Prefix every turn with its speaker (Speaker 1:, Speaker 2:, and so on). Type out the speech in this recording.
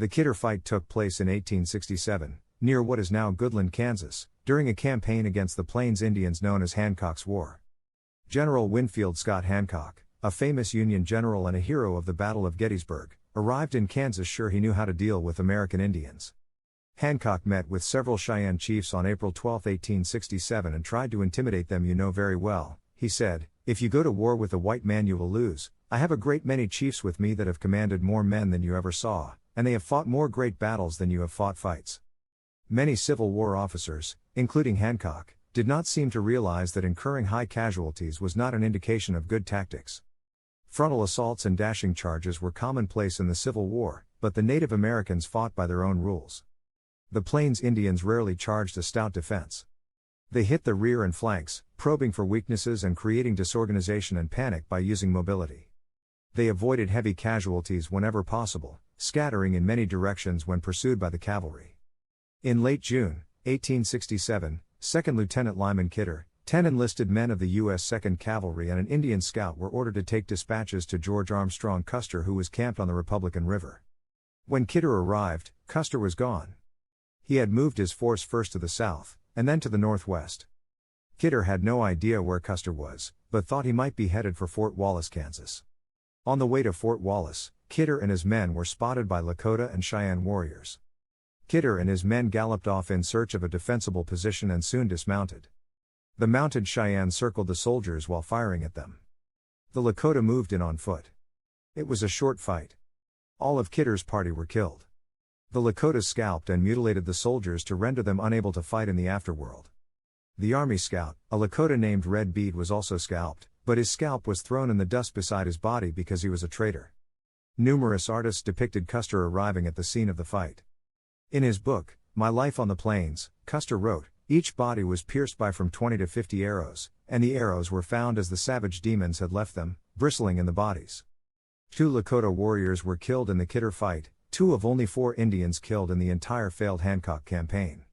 Speaker 1: The Kidder fight took place in 1867, near what is now Goodland, Kansas, during a campaign against the Plains Indians known as Hancock's War. General Winfield Scott Hancock, a famous Union general and a hero of the Battle of Gettysburg, arrived in Kansas sure he knew how to deal with American Indians. Hancock met with several Cheyenne chiefs on April 12, 1867 and tried to intimidate them. "You know very well," he said, "if you go to war with a white man you will lose. I have a great many chiefs with me that have commanded more men than you ever saw, and they have fought more great battles than you have fought fights." Many Civil War officers, including Hancock, did not seem to realize that incurring high casualties was not an indication of good tactics. Frontal assaults and dashing charges were commonplace in the Civil War, but the Native Americans fought by their own rules. The Plains Indians rarely charged a stout defense. They hit the rear and flanks, probing for weaknesses and creating disorganization and panic by using mobility. They avoided heavy casualties whenever possible, scattering in many directions when pursued by the cavalry. In late June, 1867, 2nd Lieutenant Lyman Kidder, 10 enlisted men of the U.S. 2nd Cavalry and an Indian scout were ordered to take dispatches to George Armstrong Custer, who was camped on the Republican River. When Kidder arrived, Custer was gone. He had moved his force first to the south, and then to the northwest. Kidder had no idea where Custer was, but thought he might be headed for Fort Wallace, Kansas. On the way to Fort Wallace, Kidder and his men were spotted by Lakota and Cheyenne warriors. Kidder and his men galloped off in search of a defensible position and soon dismounted. The mounted Cheyenne circled the soldiers while firing at them. The Lakota moved in on foot. It was a short fight. All of Kidder's party were killed. The Lakotas scalped and mutilated the soldiers to render them unable to fight in the afterworld. The Army scout, a Lakota named Red Bead, was also scalped, but his scalp was thrown in the dust beside his body because he was a traitor. Numerous artists depicted Custer arriving at the scene of the fight. In his book, My Life on the Plains, Custer wrote, "Each body was pierced by from 20 to 50 arrows, and the arrows were found as the savage demons had left them, bristling in the bodies." 2 Lakota warriors were killed in the Kidder fight, 2 of only 4 Indians killed in the entire failed Hancock campaign.